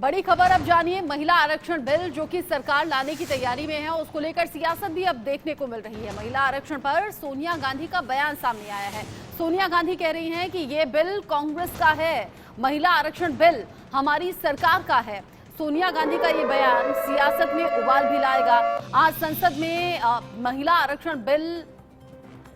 बड़ी खबर अब जानिए, महिला आरक्षण बिल जो कि सरकार लाने की तैयारी में है, उसको लेकर सियासत भी अब देखने को मिल रही है। महिला आरक्षण पर सोनिया गांधी का बयान सामने आया है। सोनिया गांधी कह रही हैं कि ये बिल कांग्रेस का है, महिला आरक्षण बिल हमारी सरकार का है। सोनिया गांधी का ये बयान सियासत में उबाल भी लाएगा। आज संसद में महिला आरक्षण बिल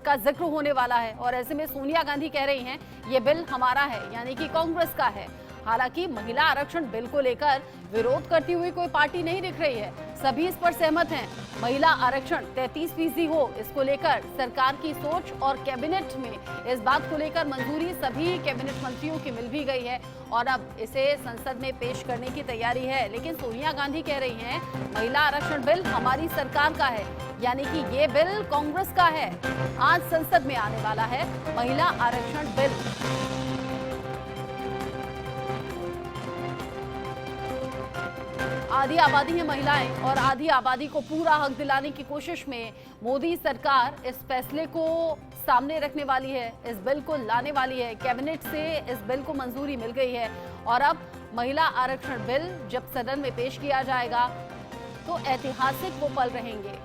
का जिक्र होने वाला है और ऐसे में सोनिया गांधी कह रही हैं ये बिल हमारा है, यानी कि कांग्रेस का है। हालांकि महिला आरक्षण बिल को लेकर विरोध करती हुई कोई पार्टी नहीं दिख रही है, सभी इस पर सहमत हैं। महिला आरक्षण 33% हो, इसको लेकर सरकार की सोच और कैबिनेट में इस बात को लेकर मंजूरी सभी कैबिनेट मंत्रियों की मिल भी गई है और अब इसे संसद में पेश करने की तैयारी है। लेकिन सोनिया गांधी कह रही हैं महिला आरक्षण बिल हमारी सरकार का है, यानी कि ये बिल कांग्रेस का है। आज संसद में आने वाला है महिला आरक्षण बिल। आधी आबादी है महिलाएं और आधी आबादी को पूरा हक दिलाने की कोशिश में मोदी सरकार इस फैसले को सामने रखने वाली है, इस बिल को लाने वाली है। कैबिनेट से इस बिल को मंजूरी मिल गई है और अब महिला आरक्षण बिल जब सदन में पेश किया जाएगा तो ऐतिहासिक वो पल रहेंगे।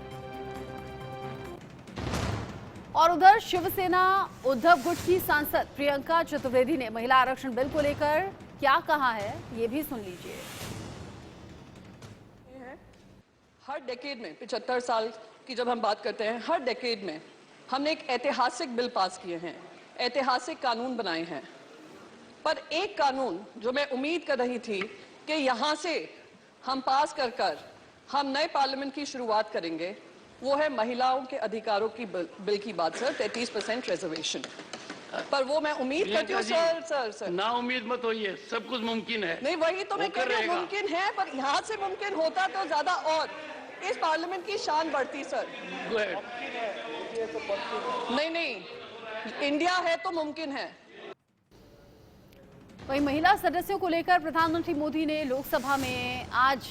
और उधर शिवसेना उद्धव गुट की सांसद प्रियंका चतुर्वेदी ने महिला आरक्षण बिल को लेकर क्या कहा है, ये भी सुन लीजिए। हर डेकेड में 75 साल की जब हम बात करते हैं, हर डेकेड में हमने एक ऐतिहासिक बिल पास किए हैं, ऐतिहासिक कानून बनाए हैं। पर एक कानून जो मैं उम्मीद कर रही थी कि यहाँ से हम पास कर हम नए पार्लियामेंट की शुरुआत करेंगे, वो है महिलाओं के अधिकारों की बिल की बात सर, 33% रिजर्वेशन। पर वो मैं उम्मीद करती हूँ सर ना उम्मीद मत होइए, सब कुछ मुमकिन है। नहीं, वही तो मैं कह रही हूँ, मुमकिन है, पर यहाँ से मुमकिन होता तो ज्यादा और इस पार्लियामेंट की शान बढ़ती सर। नहीं, इंडिया है तो मुमकिन है। वहीं महिला सदस्यों को लेकर प्रधानमंत्री मोदी ने लोकसभा में आज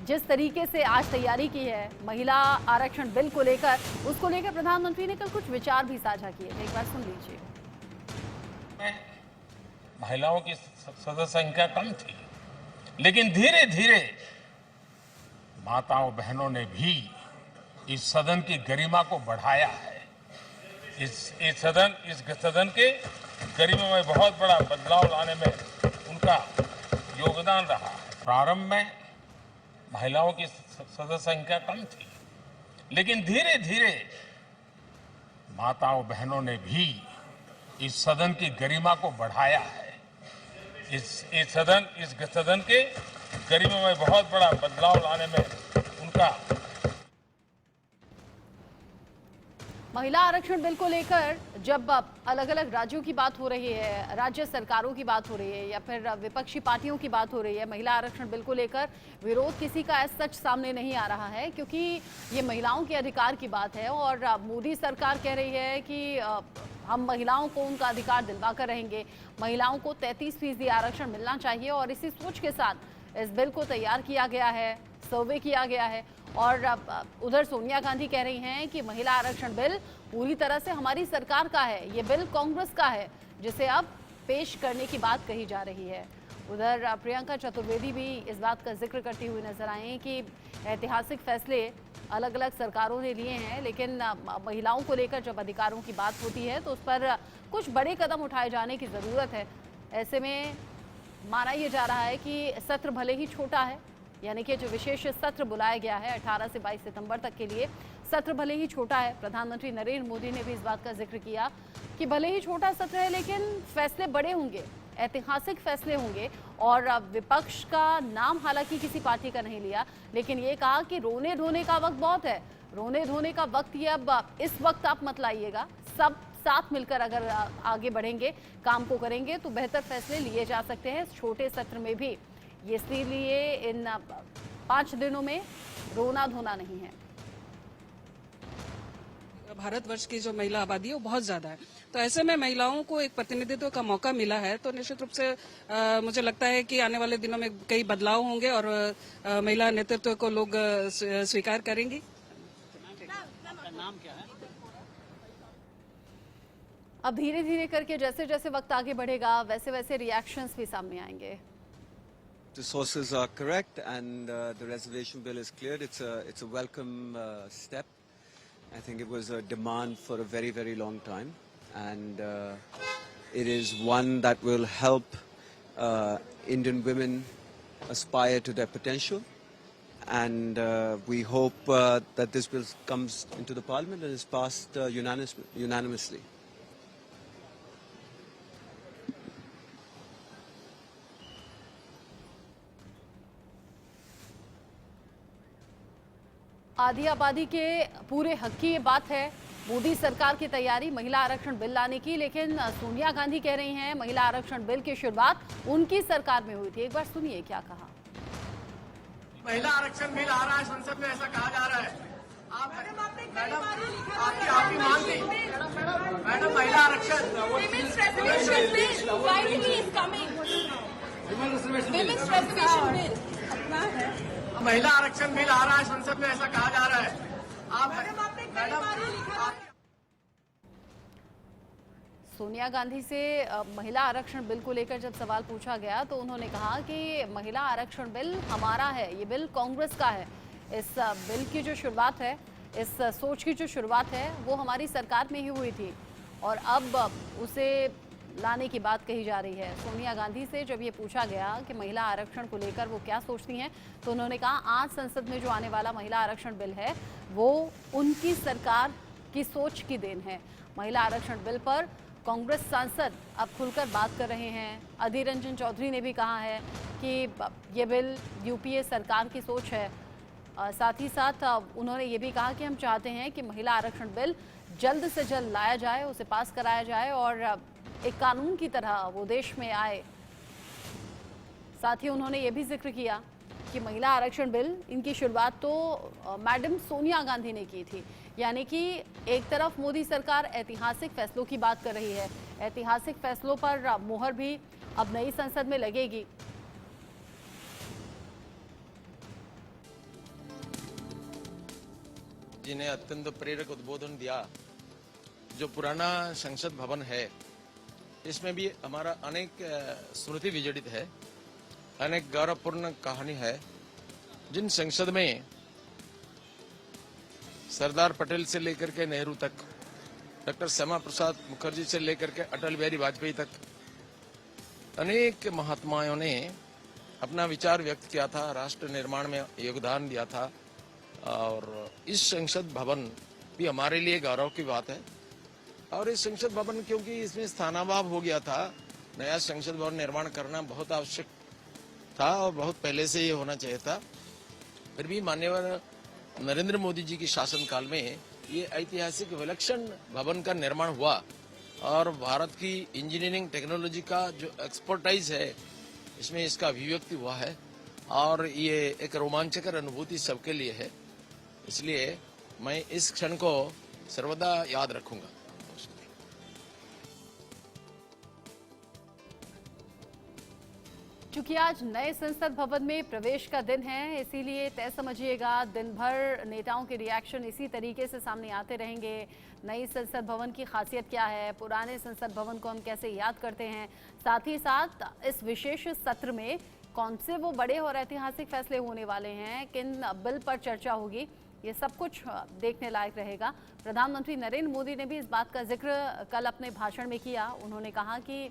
जिस तरीके से आज तैयारी की है महिला आरक्षण बिल को लेकर, उसको लेकर प्रधानमंत्री ने कल कुछ विचार भी साझा किए थे, एक बार सुन लीजिए। महिलाओं की सदस्य संख्या कम थी, लेकिन धीरे धीरे माताओं बहनों ने भी इस सदन की गरिमा को बढ़ाया है। इस सदन के गरिमा में बहुत बड़ा बदलाव लाने में उनका योगदान रहा है। प्रारंभ में महिलाओं की सदस्य संख्या कम थी, लेकिन धीरे धीरे माताओं बहनों ने भी इस सदन की गरिमा को बढ़ाया है। इस सदन के गरिमा में बहुत बड़ा बदलाव लाने में उनका। महिला आरक्षण बिल को लेकर जब अलग अलग राज्यों की बात हो रही है, राज्य सरकारों की बात हो रही है या फिर विपक्षी पार्टियों की बात हो रही है, महिला आरक्षण बिल को लेकर विरोध किसी का सच सामने नहीं आ रहा है, क्योंकि ये महिलाओं के अधिकार की बात है और मोदी सरकार कह रही है कि हम महिलाओं को उनका अधिकार दिलवा कर रहेंगे। महिलाओं को 33% आरक्षण मिलना चाहिए और इसी सोच के साथ इस बिल को तैयार किया गया है, सर्वे किया गया है। और उधर सोनिया गांधी कह रही हैं कि महिला आरक्षण बिल पूरी तरह से हमारी सरकार का है, ये बिल कांग्रेस का है, जिसे अब पेश करने की बात कही जा रही है। उधर प्रियंका चतुर्वेदी भी इस बात का जिक्र करती हुई नजर आई कि ऐतिहासिक फैसले अलग अलग सरकारों ने लिए हैं, लेकिन महिलाओं को लेकर जब अधिकारों की बात होती है तो उस पर कुछ बड़े कदम उठाए जाने की ज़रूरत है। ऐसे में माना यह जा रहा है कि सत्र भले ही छोटा है, यानी कि जो विशेष सत्र बुलाया गया है 18 से 22 सितंबर तक के लिए, सत्र भले ही छोटा है। प्रधानमंत्री नरेंद्र मोदी ने भी इस बात का जिक्र किया कि भले ही छोटा सत्र है लेकिन फैसले बड़े होंगे, ऐतिहासिक फैसले होंगे। और विपक्ष का नाम हालांकि किसी पार्टी का नहीं लिया, लेकिन ये कहा कि रोने धोने का वक्त बहुत है, रोने धोने का वक्त ये अब इस वक्त आप मत लाइएगा, सब साथ मिलकर अगर आगे बढ़ेंगे, काम को करेंगे तो बेहतर फैसले लिए जा सकते हैं छोटे सत्र में भी। ये इसीलिए इन 5 दिनों में रोना धोना नहीं है। भारतवर्ष की जो महिला आबादी है वो बहुत ज्यादा है, तो ऐसे में महिलाओं को एक प्रतिनिधित्व का मौका मिला है, तो निश्चित रूप से मुझे लगता है कि आने वाले दिनों में कई बदलाव होंगे और महिला नेतृत्व को लोग स्वीकार करेंगी। नाम क्या है? अब धीरे धीरे करके जैसे जैसे वक्त आगे बढ़ेगा वैसे वैसे रिएक्शंस भी सामने आएंगे। The sources are correct, and the reservation bill is cleared. It's a welcome step. I think it was a demand for a very, very long time, and it is one that will help Indian women aspire to their potential. And we hope that this bill comes into the Parliament and is passed unanimously. आधी आबादी के पूरे हक की ये बात है। मोदी सरकार की तैयारी महिला आरक्षण बिल लाने की, लेकिन सोनिया गांधी कह रही हैं महिला आरक्षण बिल की शुरुआत उनकी सरकार में हुई थी। एक बार सुनिए क्या कहा। महिला आरक्षण बिल आ रहा है संसद में, ऐसा कहा जा रहा है। मैडम आपकी मांग थी मैडम महिला आरक्षण महिला आरक्षण बिल आ रहा है संसद में, ऐसा कहा जा रहा है। सोनिया गांधी से महिला आरक्षण बिल को लेकर जब सवाल पूछा गया तो उन्होंने कहा कि महिला आरक्षण बिल हमारा है, ये बिल कांग्रेस का है। इस बिल की जो शुरुआत है, इस सोच की जो शुरुआत है वो हमारी सरकार में ही हुई थी और अब उसे लाने की बात कही जा रही है। सोनिया गांधी से जब ये पूछा गया कि महिला आरक्षण को लेकर वो क्या सोचती हैं, तो उन्होंने कहा आज संसद में जो आने वाला महिला आरक्षण बिल है वो उनकी सरकार की सोच की देन है। महिला आरक्षण बिल पर कांग्रेस सांसद अब खुलकर बात कर रहे हैं। अधीर रंजन चौधरी ने भी कहा है कि ये बिल यूपीए सरकार की सोच है। साथ ही साथ उन्होंने ये भी कहा कि हम चाहते हैं कि महिला आरक्षण बिल जल्द से जल्द लाया जाए, उसे पास कराया जाए और एक कानून की तरह वो देश में आए। साथ ही उन्होंने ये भी जिक्र किया कि महिला आरक्षण बिल इनकी शुरुआत तो मैडम सोनिया गांधी ने की थी। यानी कि एक तरफ मोदी सरकार ऐतिहासिक फैसलों की बात कर रही है, ऐतिहासिक फैसलों पर मोहर भी अब नई संसद में लगेगी। जिन्हें अत्यंत प्रेरक उद्बोधन दिया। जो पुराना संसद भवन है इसमें भी हमारा अनेक स्मृति विजड़ित है, अनेक गौरवपूर्ण कहानी है। जिन संसद में सरदार पटेल से लेकर के नेहरू तक, डॉक्टर श्यामा प्रसाद मुखर्जी से लेकर के अटल बिहारी वाजपेयी तक अनेक महात्माओं ने अपना विचार व्यक्त किया था, राष्ट्र निर्माण में योगदान दिया था। और इस संसद भवन भी हमारे लिए गौरव की बात है। और इस संसद भवन क्योंकि इसमें स्थानाभाव हो गया था, नया संसद भवन निर्माण करना बहुत आवश्यक था और बहुत पहले से ये होना चाहिए था। फिर भी माननीय नरेंद्र मोदी जी की शासनकाल में ये ऐतिहासिक विलक्षण भवन का निर्माण हुआ और भारत की इंजीनियरिंग टेक्नोलॉजी का जो एक्सपर्टाइज है इसमें इसका अभिव्यक्ति हुआ है और ये एक रोमांचकर अनुभूति सबके लिए है। इसलिए मैं इस क्षण को सर्वदा याद रखूंगा। चूंकि आज नए संसद भवन में प्रवेश का दिन है, इसीलिए तय समझिएगा दिन भर नेताओं के रिएक्शन इसी तरीके से सामने आते रहेंगे। नई संसद भवन की खासियत क्या है, पुराने संसद भवन को हम कैसे याद करते हैं, साथ ही साथ इस विशेष सत्र में कौन से वो बड़े और ऐतिहासिक फैसले होने वाले हैं, किन बिल पर चर्चा होगी, ये सब कुछ देखने लायक रहेगा। प्रधानमंत्री नरेंद्र मोदी ने भी इस बात का जिक्र कल अपने भाषण में किया। उन्होंने कहा कि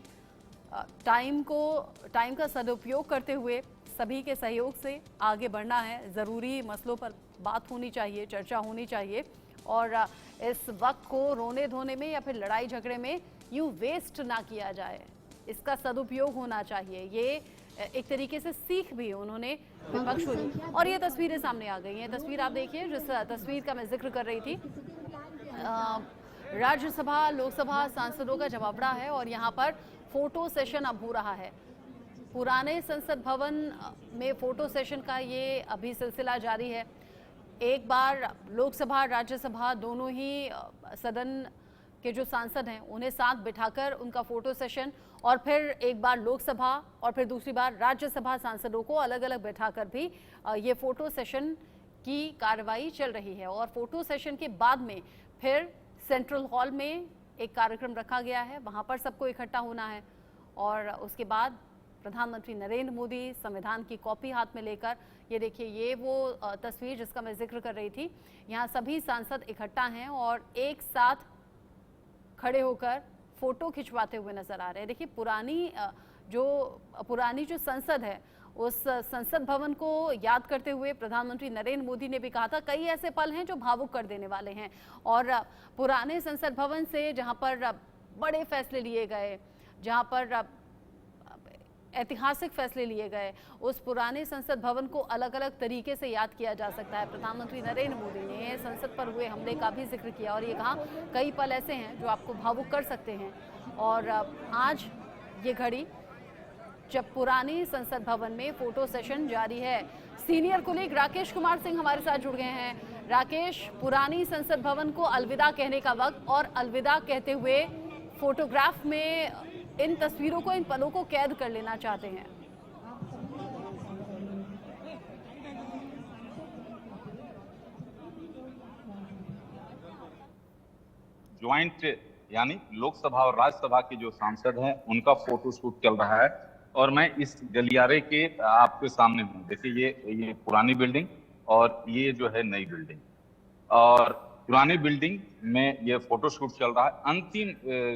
टाइम का सदुपयोग करते हुए सभी के सहयोग से आगे बढ़ना है। ज़रूरी मसलों पर बात होनी चाहिए, चर्चा होनी चाहिए और इस वक्त को रोने धोने में या फिर लड़ाई झगड़े में यूँ वेस्ट ना किया जाए, इसका सदुपयोग होना चाहिए। ये एक तरीके से सीख भी उन्होंने विपक्ष को दी। और ये तस्वीरें सामने आ गई हैं। तस्वीर आप देखिए, जिस तस्वीर का मैं जिक्र कर रही थी, राज्यसभा लोकसभा सांसदों का जमावड़ा है और यहाँ पर फोटो सेशन अब हो रहा है। पुराने संसद भवन में फोटो सेशन का ये अभी सिलसिला जारी है। एक बार लोकसभा राज्यसभा दोनों ही सदन के जो सांसद हैं उन्हें साथ बिठाकर उनका फोटो सेशन, और फिर एक बार लोकसभा और फिर दूसरी बार राज्यसभा सांसदों को अलग अलग बैठाकर भी ये फोटो सेशन की कार्रवाई चल रही है। और फोटो सेशन के बाद में फिर सेंट्रल हॉल में एक कार्यक्रम रखा गया है, वहाँ पर सबको इकट्ठा होना है और उसके बाद प्रधानमंत्री नरेंद्र मोदी संविधान की कॉपी हाथ में लेकर, ये देखिए ये वो तस्वीर जिसका मैं जिक्र कर रही थी। यहाँ सभी सांसद इकट्ठा हैं और एक साथ खड़े होकर फोटो खिंचवाते हुए नजर आ रहे हैं। देखिए पुरानी जो संसद है, उस संसद भवन को याद करते हुए प्रधानमंत्री नरेंद्र मोदी ने भी कहा था कई ऐसे पल हैं जो भावुक कर देने वाले हैं। और पुराने संसद भवन से जहां पर बड़े फैसले लिए गए, जहां पर ऐतिहासिक फैसले लिए गए, उस पुराने संसद भवन को अलग अलग तरीके से याद किया जा सकता है। प्रधानमंत्री नरेंद्र मोदी ने संसद पर हुए हमले का भी जिक्र किया और ये कहा कई पल ऐसे हैं जो आपको भावुक कर सकते हैं। और आज ये घड़ी जब पुरानी संसद भवन में फोटो सेशन जारी है। सीनियर कुलीग राकेश कुमार सिंह हमारे साथ जुड़ गए हैं। राकेश, पुरानी संसद भवन को अलविदा कहने का वक्त, और अलविदा कहते हुए फोटोग्राफ में इन तस्वीरों को, इन पलों को कैद कर लेना चाहते हैं। ज्वाइंट यानी लोकसभा और राज्यसभा के जो सांसद हैं उनका फोटो शूट चल रहा है और मैं इस गलियारे के आपके सामने हूँ। देखिए ये पुरानी बिल्डिंग और ये जो है नई बिल्डिंग, और पुरानी बिल्डिंग में ये फोटो शूट चल रहा है। अंतिम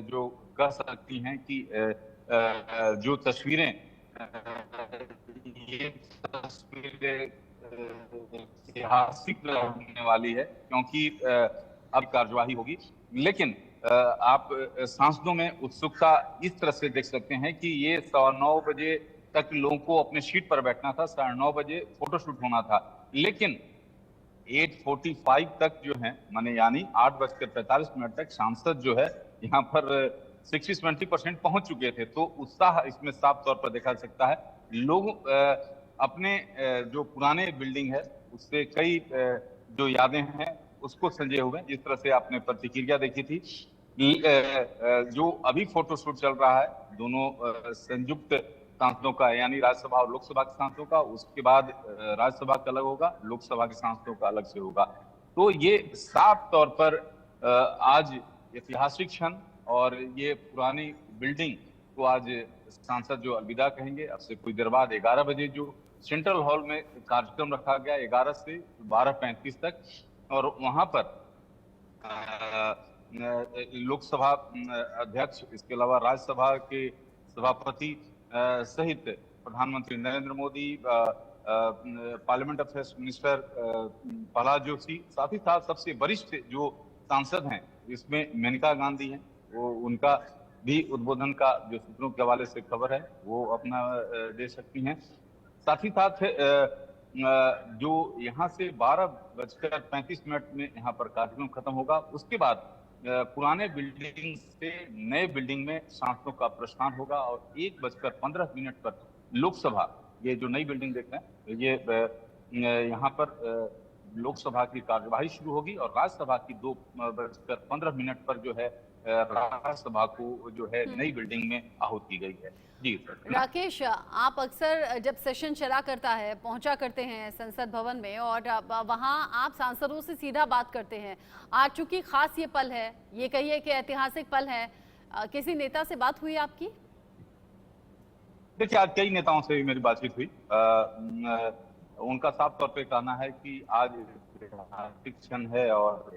जो कह सकती हैं कि जो तस्वीरें, ये तस्वीरें ऐतिहासिक होने वाली है क्योंकि अब कार्यवाही होगी। लेकिन आप सांसदों में उत्सुकता इस तरह से देख सकते हैं कि ये 9:15 बजे तक लोगों को अपने सीट पर बैठना था, 9:30 बजे फोटोशूट होना था, लेकिन 8:45 तक जो है माने यानी 8:45 तक सांसद जो है यहाँ पर 60-70% पहुंच चुके थे। तो उत्साह इसमें साफ तौर पर देखा जा सकता है। लोग अपने जो पुराने बिल्डिंग है उससे कई जो यादें हैं उसको संजोए हुए, जिस तरह से आपने प्रतिक्रिया देखी थी। जो अभी फोटोशूट चल रहा है दोनों संयुक्त सांसदों का, यानी राज्यसभा और लोकसभा के सांसदों का, उसके बाद राज्यसभा का अलग होगा, लोकसभा के सांसदों का अलग से होगा। तो ये साफ तौर पर आज ऐतिहासिक क्षण, और ये पुरानी बिल्डिंग को आज सांसद जो अलविदा कहेंगे। अब से कुछ देर बाद 11 बजे जो सेंट्रल हॉल में कार्यक्रम रखा गया 11 से 12:35 तक, और वहां पर लोकसभा अध्यक्ष, इसके अलावा राज्यसभा के सभापति सहित प्रधानमंत्री Narendra Modi, parliament affairs minister Prahlad Joshi, साथ ही साथ सबसे वरिष्ठ जो सांसद हैं इसमें मेनका गांधी हैं, वो उनका भी उद्बोधन का जो सूत्रों के हवाले से खबर है वो अपना दे सकती हैं। साथ ही साथ जो यहाँ से 12:35 में यहाँ पर कार्यक्रम खत्म होगा। उसके बाद पुराने बिल्डिंग से नए बिल्डिंग में सांसदों का प्रस्थान होगा और 1:15 पर लोकसभा, ये जो नई बिल्डिंग देख रहे हैं, ये यहाँ पर लोकसभा की कार्यवाही शुरू होगी और राज्यसभा की 2:15 पर जो है राज्यसभा को जो है नई बिल्डिंग में आहूत की गई है। जी राकेश, आप अक्सर जब सेशन चला करता है पहुंचा करते हैं संसद भवन में और वहां आप सांसदों से सीधा बात करते हैं। आज चूंकि खास ये पल है, ये कहिए कि ऐतिहासिक पल है, किसी नेता से बात हुई आपकी? देखिए, आज कई नेताओं से मेरी बातचीत हुई। उनका साफ तौर पे कहना है कि आज ऐतिहासिक क्षण है और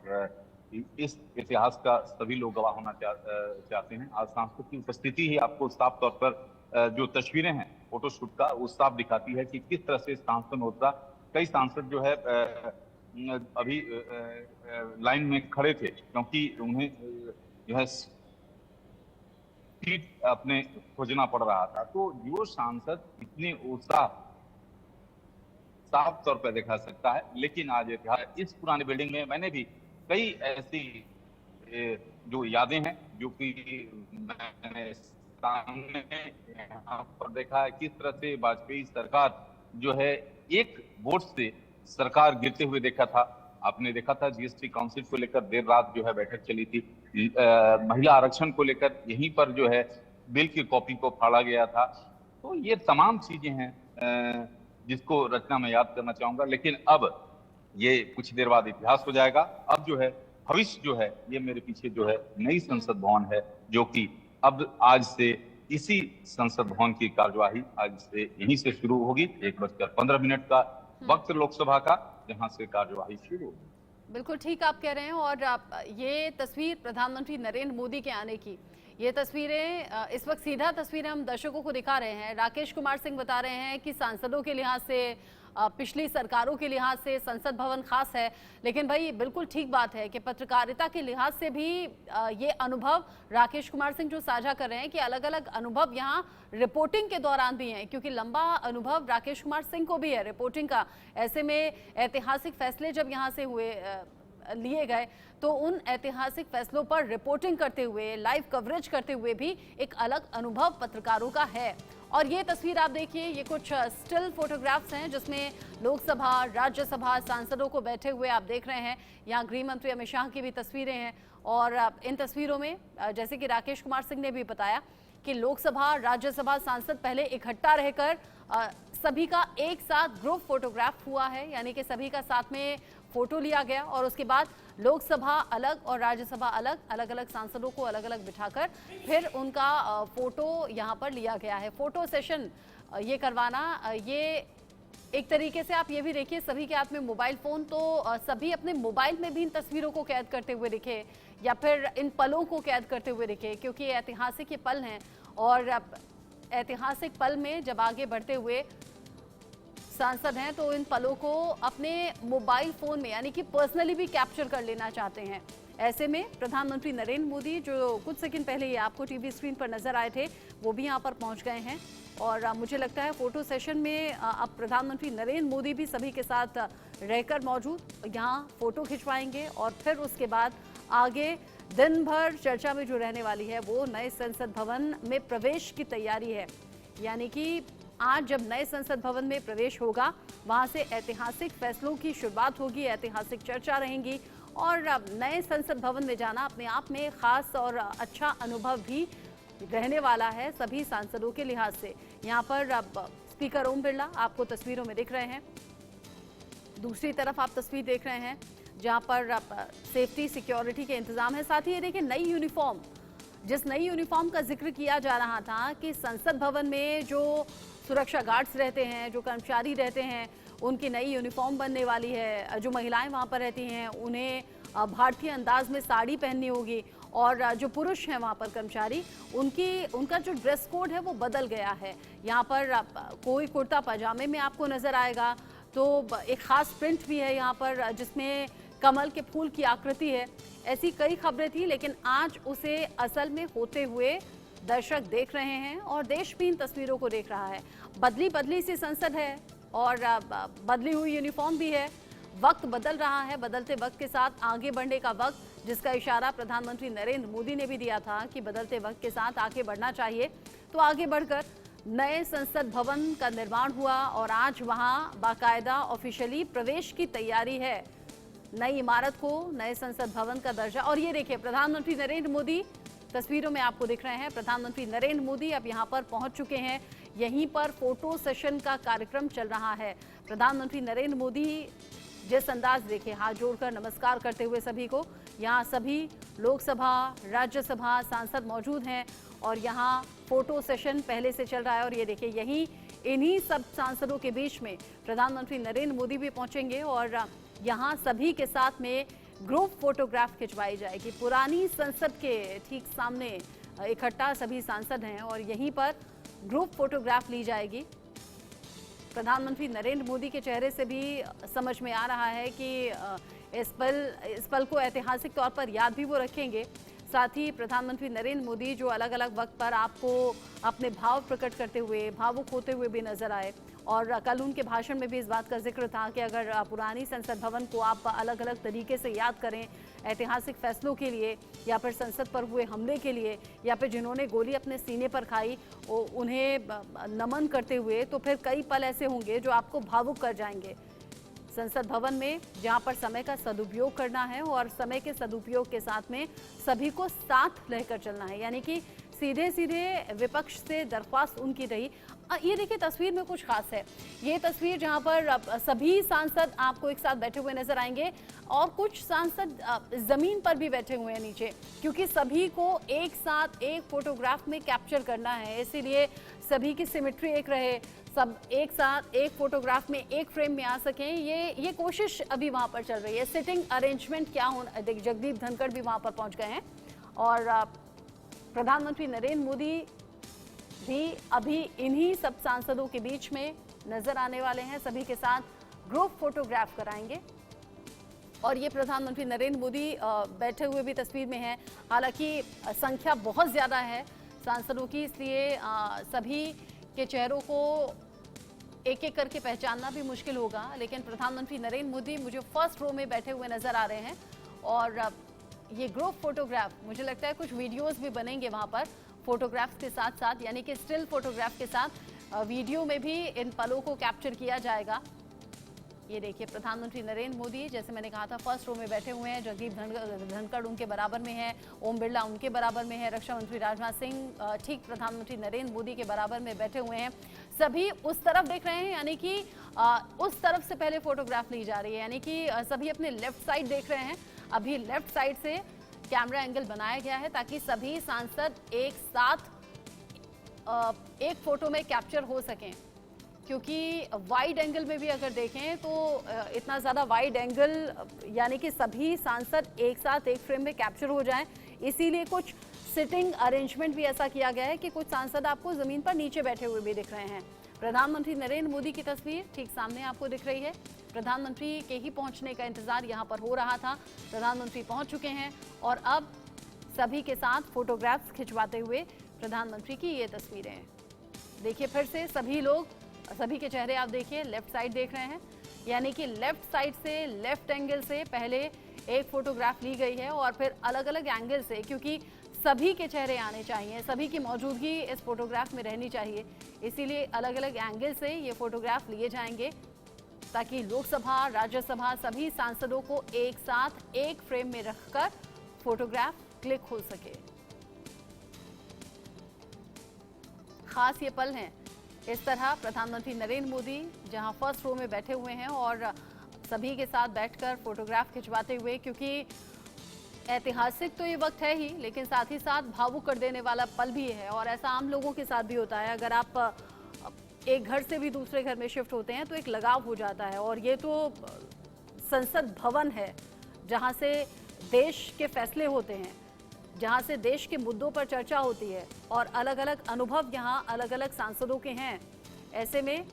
इस इतिहास का सभी लोग गवाह होना चाहते हैं। आज सांसदों की उपस्थिति ही आपको साफ तौर पर जो तस्वीरें हैं फोटोशूट का, वो साफ दिखाती है कि किस तरह से सांसद होता। कई सांसद जो है अभी लाइन में खड़े थे क्योंकि उन्हें जो है सीट अपने खोजना पड़ रहा था। तो जो सांसद इतने उत्साह साफ तौर पर दिखा सकता है। लेकिन आज इस पुरानी बिल्डिंग में मैंने भी कई ऐसी जो यादें हैं जो कि मैंने सामने यहाँ पर देखा है, किस तरह से वाजपेयी सरकार जो है एक वोट से सरकार गिरते हुए देखा था। आपने देखा था जीएसटी काउंसिल को लेकर देर रात जो है बैठक चली थी, महिला आरक्षण को लेकर यहीं पर जो है बिल की कॉपी को फाड़ा गया था। तो ये तमाम चीजें हैं जिसको रचना में याद करना चाहूंगा। लेकिन अब ये कुछ देर बाद इतिहास हो जाएगा। अब जो है भविष्य जो है, ये मेरे पीछे जो है नई संसद भवन है जो कि अब आज से इसी संसद भवन की कार्यवाही आज से यहीं से शुरू होगी। 1:15 का वक्त लोकसभा का, जहां से कार्यवाही शुरू होगी। बिल्कुल ठीक आप कह रहे हैं। और ये तस्वीर प्रधानमंत्री नरेंद्र मोदी के आने की, ये तस्वीरें इस वक्त सीधा तस्वीरें हम दर्शकों को दिखा रहे हैं। राकेश कुमार सिंह बता रहे हैं कि सांसदों के लिहाज से, पिछली सरकारों के लिहाज से संसद भवन खास है, लेकिन भाई बिल्कुल ठीक बात है कि पत्रकारिता के लिहाज से भी ये अनुभव राकेश कुमार सिंह जो साझा कर रहे हैं कि अलग अलग अनुभव यहाँ रिपोर्टिंग के दौरान भी हैं, क्योंकि लंबा अनुभव राकेश कुमार सिंह को भी है रिपोर्टिंग का। ऐसे में ऐतिहासिक फैसले जब यहाँ से लिए गए तो उन ऐतिहासिक फैसलों पर रिपोर्टिंग करते हुए, लाइव कवरेज करते हुए भी एक अलग अनुभव पत्रकारों का है। और ये तस्वीर आप देखिए, ये कुछ स्टिल फोटोग्राफ्स हैं जिसमें लोकसभा, राज्यसभा सांसदों को बैठे हुए आप देख रहे हैं। यहाँ गृह मंत्री अमित शाह की भी तस्वीरें हैं। और इन तस्वीरों में जैसे कि राकेश कुमार सिंह ने भी बताया कि लोकसभा, राज्यसभा सांसद पहले इकट्ठा रहकर सभी का एक साथ ग्रुप फोटोग्राफ हुआ है, यानी कि सभी का साथ में फोटो लिया गया। और उसके बाद लोकसभा अलग और राज्यसभा अलग, अलग अलग सांसदों को अलग अलग बिठाकर फिर उनका फोटो यहाँ पर लिया गया है। फोटो सेशन ये करवाना, ये एक तरीके से आप ये भी देखिए सभी के हाथ में मोबाइल फोन, तो सभी अपने मोबाइल में भी इन तस्वीरों को कैद करते हुए दिखे या फिर इन पलों को कैद करते हुए दिखे, क्योंकि ये ऐतिहासिक ये पल हैं। और ऐतिहासिक पल में जब आगे बढ़ते हुए सांसद हैं तो इन पलों को अपने मोबाइल फोन में यानी कि पर्सनली भी कैप्चर कर लेना चाहते हैं। ऐसे में प्रधानमंत्री नरेंद्र मोदी जो कुछ सेकंड पहले ही आपको टीवी स्क्रीन पर नजर आए थे, वो भी यहां पर पहुंच गए हैं। और मुझे लगता है फोटो सेशन में अब प्रधानमंत्री नरेंद्र मोदी भी सभी के साथ रहकर मौजूद यहां फोटो खिंचवाएंगे। और फिर उसके बाद आगे दिन भर चर्चा में जो रहने वाली है वो नए संसद भवन में प्रवेश की तैयारी है। यानी कि आज जब नए संसद भवन में प्रवेश होगा, वहां से ऐतिहासिक फैसलों की शुरुआत होगी, ऐतिहासिक चर्चा रहेंगी। और नए संसद भवन में जाना अपने आप में खास और अच्छा अनुभव भी रहने वाला है सभी सांसदों के लिहाज से। यहाँ पर अब स्पीकर ओम बिरला आपको तस्वीरों में दिख रहे हैं। दूसरी तरफ आप तस्वीर देख रहे हैं जहाँ पर सेफ्टी सिक्योरिटी के इंतजाम है। साथ ही ये देखिए नई यूनिफॉर्म, जिस नई यूनिफॉर्म का जिक्र किया जा रहा था कि संसद भवन में जो सुरक्षा गार्ड्स रहते हैं, जो कर्मचारी रहते हैं, उनकी नई यूनिफॉर्म बनने वाली है। जो महिलाएं वहां पर रहती हैं उन्हें भारतीय अंदाज में साड़ी पहननी होगी। और जो पुरुष हैं वहां पर कर्मचारी, उनका जो ड्रेस कोड है वो बदल गया है। यहाँ पर कोई कुर्ता पजामे में आपको नजर आएगा, तो एक खास प्रिंट भी है यहाँ पर जिसमें कमल के फूल की आकृति है। ऐसी कई खबरें थी, लेकिन आज उसे असल में होते हुए दर्शक देख रहे हैं और देश भी इन तस्वीरों को देख रहा है। बदली सी संसद है और बदली हुई यूनिफॉर्म भी है। वक्त बदल रहा है, बदलते वक्त के साथ आगे बढ़ने का वक्त, जिसका इशारा प्रधानमंत्री नरेंद्र मोदी ने भी दिया था कि बदलते वक्त के साथ आगे बढ़ना चाहिए। तो आगे बढ़कर नए संसद भवन का निर्माण हुआ और आज वहां बाकायदा ऑफिशियली प्रवेश की तैयारी है। नई इमारत को, नए संसद भवन का दर्जा। और ये देखिए प्रधानमंत्री नरेंद्र मोदी तस्वीरों में आपको दिख रहे हैं। प्रधानमंत्री नरेंद्र मोदी अब यहां पर पहुंच चुके हैं। यहीं पर फोटो सेशन का कार्यक्रम चल रहा है। प्रधानमंत्री नरेंद्र मोदी जिस अंदाज देखिए, हाथ जोड़कर नमस्कार करते हुए सभी को, यहाँ सभी लोकसभा, राज्यसभा सांसद मौजूद हैं और यहाँ फोटो सेशन पहले से चल रहा है। और ये देखिए यहीं इन्हीं सब सांसदों के बीच में प्रधानमंत्री नरेंद्र मोदी भी पहुंचेंगे और यहाँ सभी के साथ में ग्रुप फोटोग्राफ खिंचवाई जाएगी। पुरानी संसद के ठीक सामने इकट्ठा सभी सांसद हैं और यहीं पर ग्रुप फोटोग्राफ ली जाएगी। प्रधानमंत्री नरेंद्र मोदी के चेहरे से भी समझ में आ रहा है कि इस पल को ऐतिहासिक तौर पर याद भी वो रखेंगे। साथ ही प्रधानमंत्री नरेंद्र मोदी जो अलग अलग वक्त पर आपको अपने भाव प्रकट करते हुए, भावुक होते हुए भी नजर आए। और कल उनके भाषण में भी इस बात का जिक्र था कि अगर पुरानी संसद भवन को आप अलग अलग तरीके से याद करें, ऐतिहासिक फैसलों के लिए या फिर संसद पर हुए हमले के लिए या फिर जिन्होंने गोली अपने सीने पर खाई उन्हें नमन करते हुए, तो फिर कई पल ऐसे होंगे जो आपको भावुक कर जाएंगे। संसद भवन में जहां पर समय का सदुपयोग करना है और समय के सदुपयोग के साथ में सभी को साथ रहकर चलना है, यानी कि सीधे सीधे विपक्ष से दरख्वास्त उनकी रही। ये देखिए तस्वीर में कुछ खास है। ये तस्वीर जहां पर सभी सांसद आपको एक साथ बैठे हुए नजर आएंगे। और कुछ सांसद जमीन पर भी बैठे हुए हैं नीचे, क्योंकि सभी को एक साथ एक फोटोग्राफ में कैप्चर करना है, इसीलिए सभी की सिमेट्री एक रहे, सब एक साथ एक फोटोग्राफ में एक फ्रेम में आ सकें, ये कोशिश अभी वहां पर चल रही है। सिटिंग अरेंजमेंट क्या होना, जगदीप धनखड़ भी वहां पर पहुंच गए हैं और प्रधानमंत्री नरेंद्र मोदी भी अभी इन्हीं सब सांसदों के बीच में नजर आने वाले हैं, सभी के साथ ग्रुप फोटोग्राफ कराएंगे। और ये प्रधानमंत्री नरेंद्र मोदी बैठे हुए भी तस्वीर में हैं। हालांकि संख्या बहुत ज़्यादा है सांसदों की, इसलिए सभी के चेहरों को एक एक करके पहचानना भी मुश्किल होगा, लेकिन प्रधानमंत्री नरेंद्र मोदी मुझे फर्स्ट रो में बैठे हुए नजर आ रहे हैं। और ये ग्रुप फोटोग्राफ, मुझे लगता है कुछ वीडियोस भी बनेंगे वहाँ पर फोटोग्राफ्स के साथ साथ, यानी कि स्टिल फोटोग्राफ के साथ वीडियो में भी इन पलों को कैप्चर किया जाएगा। ये देखिए प्रधानमंत्री नरेंद्र मोदी, जैसे मैंने कहा था, फर्स्ट रो में बैठे हुए हैं। जगदीप धनखड़ उनके बराबर में है, ओम बिरला उनके बराबर में है, रक्षा मंत्री राजनाथ सिंह ठीक प्रधानमंत्री नरेंद्र मोदी के बराबर में बैठे हुए हैं। सभी उस तरफ देख रहे हैं, यानी कि उस तरफ से पहले फोटोग्राफ ली जा रही है, यानी कि सभी अपने लेफ्ट साइड देख रहे हैं। अभी लेफ्ट साइड से कैमरा एंगल बनाया गया है ताकि सभी सांसद एक साथ एक फोटो में कैप्चर हो सकें, क्योंकि वाइड एंगल में भी अगर देखें तो इतना ज़्यादा वाइड एंगल, यानी कि सभी सांसद एक साथ एक फ्रेम में कैप्चर हो जाएं, इसीलिए कुछ सिटिंग अरेंजमेंट भी ऐसा किया गया है कि कुछ सांसद आपको ज़मीन पर नीचे बैठे हुए भी दिख रहे हैं। प्रधानमंत्री नरेंद्र मोदी की तस्वीर ठीक सामने आपको दिख रही है। प्रधानमंत्री के ही पहुंचने का इंतजार यहाँ पर हो रहा था। प्रधानमंत्री पहुंच चुके हैं और अब सभी के साथ फोटोग्राफ्स खिंचवाते हुए प्रधानमंत्री की ये तस्वीरें देखिए। फिर से सभी लोग, सभी के चेहरे आप देखिए, लेफ्ट साइड देख रहे हैं, यानी कि लेफ्ट साइड से लेफ्ट एंगल से पहले एक फोटोग्राफ ली गई है और फिर अलग अलग एंगल से, क्योंकि सभी के चेहरे आने चाहिए, सभी की मौजूदगी इस फोटोग्राफ में रहनी चाहिए, इसीलिए अलग अलग एंगल से ये फोटोग्राफ लिए जाएंगे ताकि लोकसभा, राज्यसभा सभी सांसदों को एक साथ एक फ्रेम में रखकर फोटोग्राफ क्लिक हो सके। खास ये पल हैं। इस तरह प्रधानमंत्री नरेंद्र मोदी जहां फर्स्ट रो में बैठे हुए हैं और सभी के साथ बैठकर फोटोग्राफ खिंचवाते हुए, क्योंकि ऐतिहासिक तो ये वक्त है ही, लेकिन साथ ही साथ भावुक कर देने वाला पल भी है और ऐसा आम लोगों के साथ भी होता है। अगर आप एक घर से भी दूसरे घर में शिफ्ट होते हैं तो एक लगाव हो जाता है, और ये तो संसद भवन है जहां से देश के फैसले होते हैं, जहां से देश के मुद्दों पर चर्चा होती है और अलग अलग अनुभव यहां अलग अलग सांसदों के हैं। ऐसे में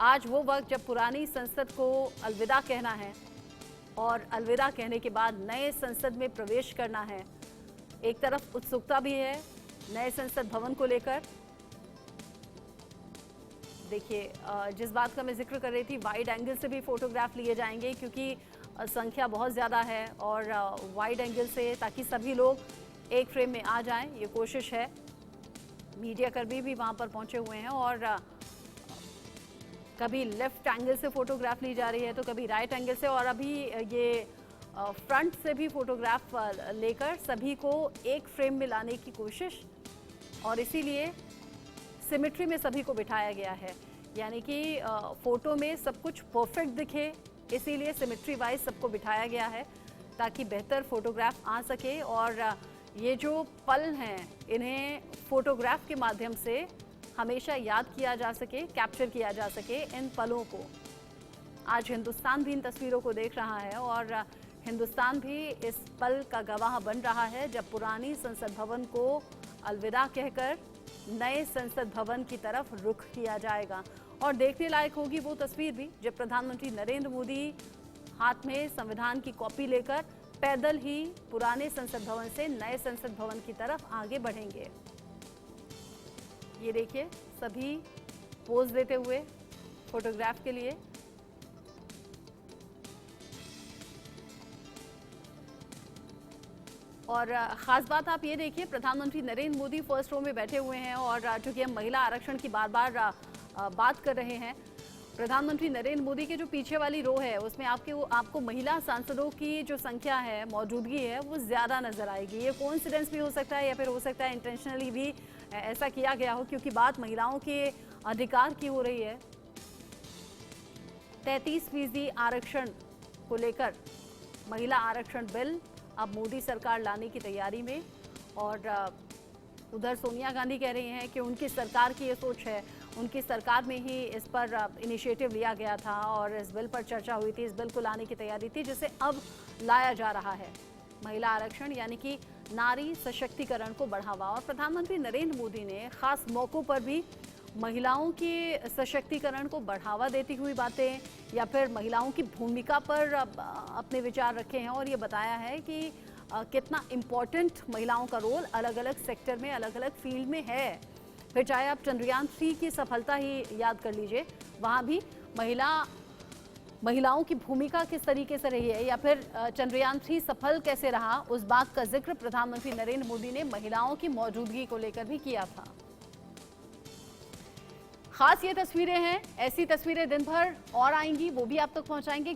आज वो वक्त जब पुरानी संसद को अलविदा कहना है और अलविदा कहने के बाद नए संसद में प्रवेश करना है। एक तरफ उत्सुकता भी है नए संसद भवन को लेकर। देखिए, जिस बात का मैं जिक्र कर रही थी, वाइड एंगल से भी फोटोग्राफ लिए जाएंगे क्योंकि संख्या बहुत ज़्यादा है और वाइड एंगल से, ताकि सभी लोग एक फ्रेम में आ जाएं, ये कोशिश है। मीडिया कर्मी भी वहाँ पर पहुँचे हुए हैं और कभी लेफ्ट एंगल से फोटोग्राफ ली जा रही है तो कभी राइट एंगल से, और अभी ये फ्रंट से भी फोटोग्राफ लेकर सभी को एक फ्रेम में लाने की कोशिश, और इसीलिए सिमेट्री में सभी को बिठाया गया है, यानी कि फोटो में सब कुछ परफेक्ट दिखे, इसीलिए सिमेट्री वाइज सबको बिठाया गया है ताकि बेहतर फोटोग्राफ आ सके। और ये जो पल हैं इन्हें फोटोग्राफ के माध्यम से हमेशा याद किया जा सके, कैप्चर किया जा सके इन पलों को। आज हिंदुस्तान भी इन तस्वीरों को देख रहा है और हिंदुस्तान भी इस पल का गवाह बन रहा है जब पुरानी संसद भवन को अलविदा कहकर नए संसद भवन की तरफ रुख किया जाएगा। और देखने लायक होगी वो तस्वीर भी जब प्रधानमंत्री नरेंद्र मोदी हाथ में संविधान की कॉपी लेकर पैदल ही पुराने संसद भवन से नए संसद भवन की तरफ आगे बढ़ेंगे। ये देखिए, सभी पोज देते हुए फोटोग्राफ के लिए। और ख़ास बात आप ये देखिए, प्रधानमंत्री नरेंद्र मोदी फर्स्ट रो में बैठे हुए हैं और चूंकि हम महिला आरक्षण की बार बार बात कर रहे हैं, प्रधानमंत्री नरेंद्र मोदी के जो पीछे वाली रो है उसमें आपको महिला सांसदों की जो संख्या है, मौजूदगी है, वो ज़्यादा नज़र आएगी। ये कोइंसिडेंस भी हो सकता है या फिर हो सकता है इंटेंशनली भी ऐसा किया गया हो, क्योंकि बात महिलाओं के अधिकार की हो रही है। 33% आरक्षण को लेकर महिला आरक्षण बिल अब मोदी सरकार लाने की तैयारी में, और उधर सोनिया गांधी कह रही हैं कि उनकी सरकार की ये सोच है, उनकी सरकार में ही इस पर इनिशिएटिव लिया गया था और इस बिल पर चर्चा हुई थी, इस बिल को लाने की तैयारी थी, जिसे अब लाया जा रहा है। महिला आरक्षण यानी कि नारी सशक्तिकरण को बढ़ावा। और प्रधानमंत्री नरेंद्र मोदी ने खास मौकों पर भी महिलाओं के सशक्तिकरण को बढ़ावा देती हुई बातें या फिर महिलाओं की भूमिका पर अपने विचार रखे हैं और ये बताया है कि कितना इम्पोर्टेंट महिलाओं का रोल अलग अलग सेक्टर में, अलग अलग फील्ड में है। फिर चाहे आप चंद्रयान 3 की सफलता ही याद कर लीजिए, वहाँ भी महिलाओं की भूमिका किस तरीके से रही है, या फिर चंद्रयान 3 सफल कैसे रहा, उस बात का जिक्र प्रधानमंत्री नरेंद्र मोदी ने महिलाओं की मौजूदगी को लेकर भी किया था। खास ये तस्वीरें हैं, ऐसी तस्वीरें दिन भर और आएंगी, वो भी आप तक पहुंचाएंगे।